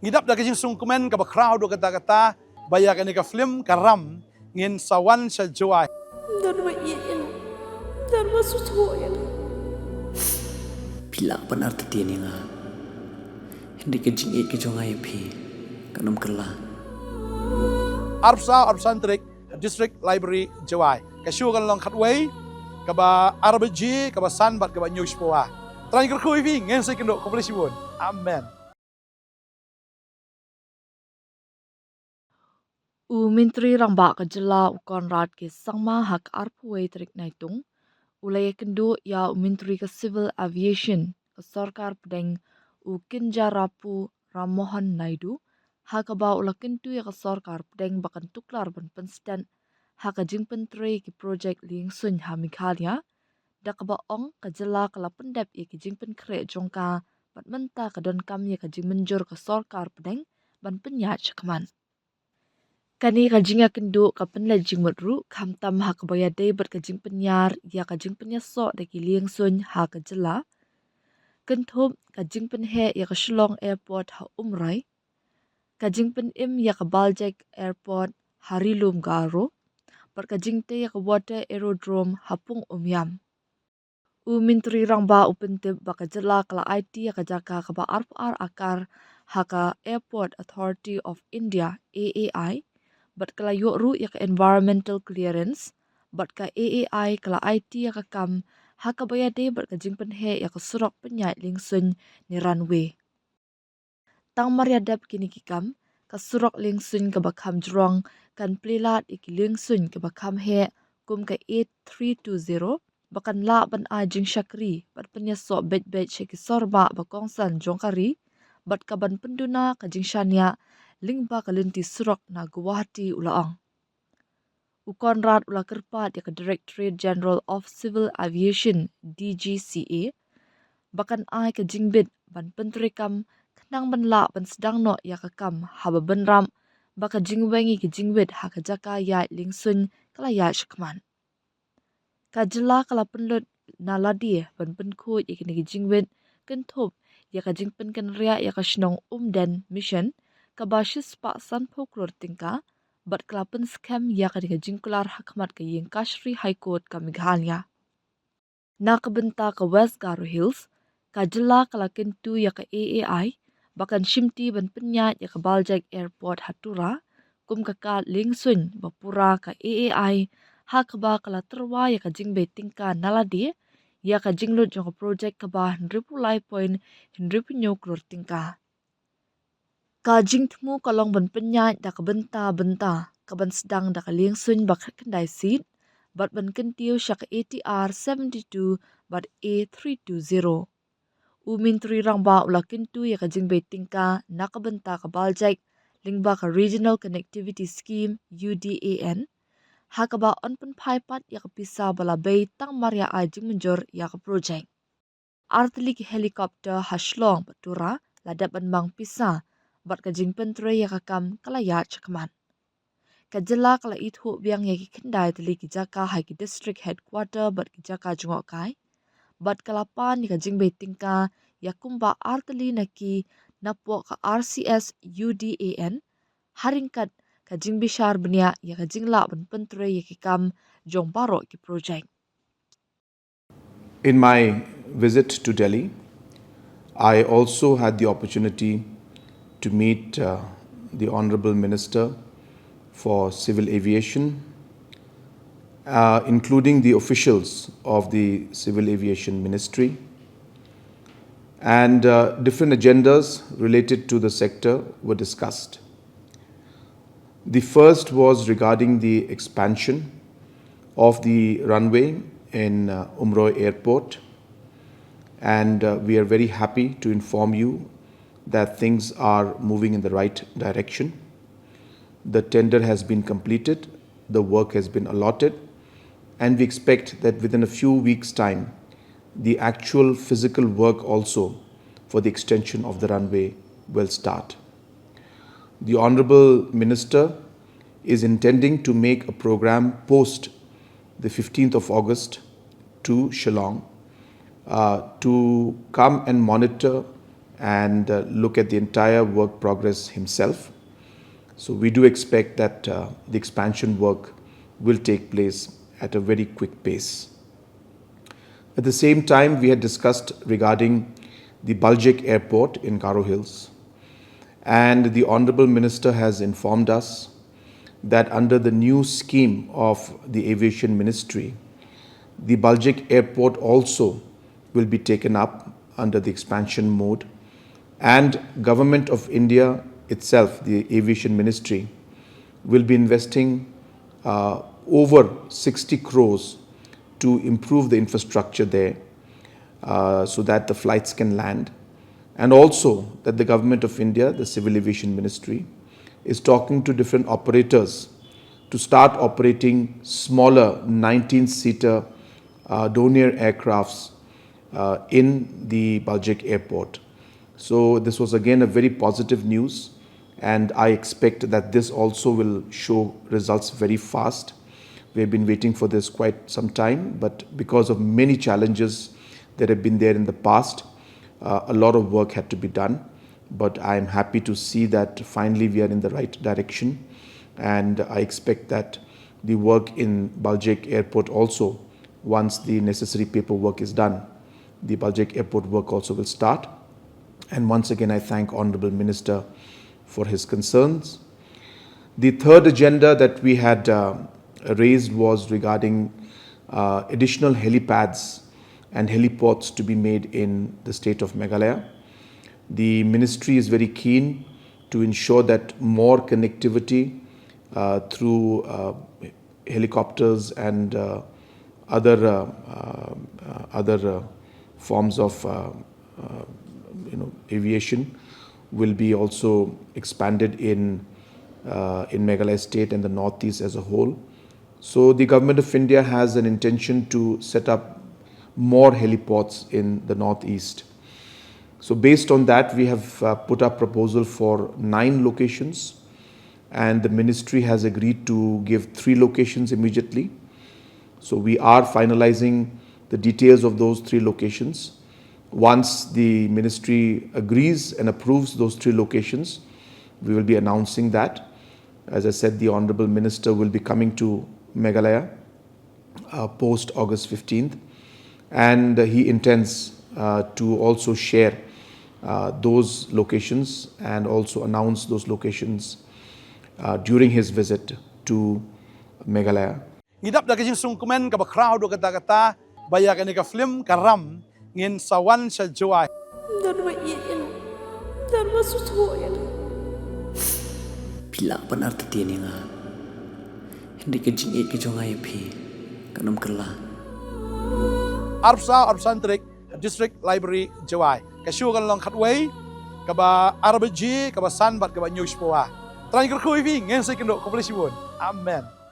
ngidap da kajing sungkumen ka ba crowd do kata-kata baya ka ni ka film karam ngin sawan sa joy Dharma iyan. Dharma susuyan. Pila benar tetian yang hindi ka jing ke jongai phi kanam kala Arpsantrik District Library Jawai. Kasyu kan long khatway kaba RBG kaba Sanbat kaba News Poa. Terang kerkui vi ngen sai kendo kompilasi pun. Amen. Menteri Ramba ka jela Konrad ke sangma hak arpuai trik naitung. Ulay kendo ya Menteri ka Civil Aviation ka Sarkar Pedeng Kinjarapu Ramohan Naidu. Hakaba ula kentu ya ka Sarkar Pedeng bakan tuklar ban penstan haka jing penteri ki projek ling sun ha Mikhalia. Dakaba ong ka jela kala pendap ya ki jing pen kre jongka bat menta ka don kam ya ka jing menjur ka Sarkar Pedeng ban penyat cakaman. Kani kajinga kendo ka penla jing matru kam tam ha ka baya day ber kajing penyar ya kajing penyasok da ki liang sun ha ka jela. Kenthum kajing penhe ya ka Shillong Airport ha umrai. Kajing pen im ya ka Baljek Airport Harilum Garo. Ber kajing te ya ka Water Aerodrome Hapung Umyam. Menteri Rangba upentip baka jela kala IT ya ka jaka ka ba arpar akar ha ka Airport Authority of India AAI. Bat kala yukru ya ka environmental clearance, bat ka AAI kala IT ya ka kam, haka bayade bat ka jingpen he ya ka surok penyait lingsun ni runway. Tang mariadap kini kikam, ka surok lingsun ka bakam jrong, kan plilat iki lingsun ka bakam he, kum ka 8320, bakan la ban ajing syakri, bat penyasok bet-bet syaki sorba bakongsan jongkari, bat kaban penduna ka jing syanya, lingba kalinti surok na Guwahati ulaang. Konrad ula kerpat ya ke Directorate General of Civil Aviation DGCA bakan ai ke jingbit ban pentrikam kenang benla ban sedang no ya ke kam haba benram baka jingwengi ke jingbit ha ke jaka ya lingsun kala ya shakman. Kajela kala penlut na ladi ban penku ya ke jingbit kentup ya ke jingpen kenria ya ke shnong umden mission kabashis pak san poklor tingka bat kelapen scam ya kadika jingkular hakmat ke ying Kashri High Court ka Meghalaya. Na kebenta ke West Garo Hills, kajela kala kentu ya ke AAI, bakan shimti ban penyat ya ke Baljek Airport Hatura, kum kakat lingsun bapura ke AAI, hakba kala terwa ya ke jingbe tingka naladi, ya ke jinglut jong projek kebah Hendripu Lai Point Hendripu Nyoklur tingka. Kajing temu kalong ban penyat da benta kaban sedang da liang sun bak kendai seat bat ban kentiu syak ATR 72 bat A320. Menteri Rangba ula kentu ya kajing betingka nak benta ka Baljek lingba ka Regional Connectivity Scheme UDAN hakaba on pen paipat ya pisa bala bay tang maria ajing menjor ya ka projek. Artlik helikopter hashlong patura ladap ban bang pisa bat kajing pentre ya kakam kala ya cakaman. Kajela kala ithu biang ya ki kendai tali ki jaka hai ki district headquarter bat ki jaka jungok kai. Bat kalapan ni kajing betingka ya kumba artali naki napo ka RCS UDAN haringkat kajing bishar benia ya kajing la ban pentre ya ki kam jong baro ki project. In my visit to Delhi, I also had the opportunity to meet the Honorable Minister for Civil Aviation, including the officials of the Civil Aviation Ministry, and different agendas related to the sector were discussed. The first was regarding the expansion of the runway in Umroi Airport, and we are very happy to inform you that things are moving in the right direction. The tender has been completed, the work has been allotted, and we expect that within a few weeks' time, the actual physical work also for the extension of the runway will start. The Honorable Minister is intending to make a program post the 15th of August to Shillong to come and monitor and look at the entire work progress himself. So we do expect that the expansion work will take place at a very quick pace. At the same time, we had discussed regarding the Baljek Airport in Garo Hills, and the Honorable Minister has informed us that under the new scheme of the Aviation Ministry, the Baljek Airport also will be taken up under the expansion mode, and Government of India itself, the Aviation Ministry, will be investing over 60 crores to improve the infrastructure there so that the flights can land, and also that the Government of India, the Civil Aviation Ministry, is talking to different operators to start operating smaller 19-seater Dornier aircrafts in the Baljek Airport. So this was again a very positive news, and I expect that this also will show results very fast. We have been waiting for this quite some time, but because of many challenges that have been there in the past, a lot of work had to be done. But I am happy to see that finally we are in the right direction, and I expect that the work in Baljek Airport also, once the necessary paperwork is done, the Baljek Airport work also will start. And once again, I thank Honorable Minister for his concerns. The third agenda that we had raised was regarding additional helipads and heliports to be made in the state of Meghalaya. The ministry is very keen to ensure that more connectivity through helicopters and other forms of aviation will be also expanded in Meghalaya state and the northeast as a whole. So the Government of India has an intention to set up more heliports in the northeast. So based on that, we have put up proposal for 9 locations, and the ministry has agreed to give 3 locations immediately. So we are finalizing the details of those 3 locations. Once the ministry agrees and approves those 3 locations, we will be announcing that. As I said, the Honorable Minister will be coming to Meghalaya post August 15th, and he intends to also share those locations and also announce those locations during his visit to Meghalaya. Ngidap da kajing sungkumen ka crowd kata-kata bayakan ka film karam ngin sawan sa Jawai. Dan ma iin. Dan ma susuyan. Pila pan arti tiyan nga. Hindi ka jingit ka jo ngay pi. Kanam kala. Arpsan Trik District Library Jawai. Kasyu kan long khatway kaba RBG kaba Sanbat kaba News Poa. Trying to kuy ngin sa kindo kompleksibun. Amen.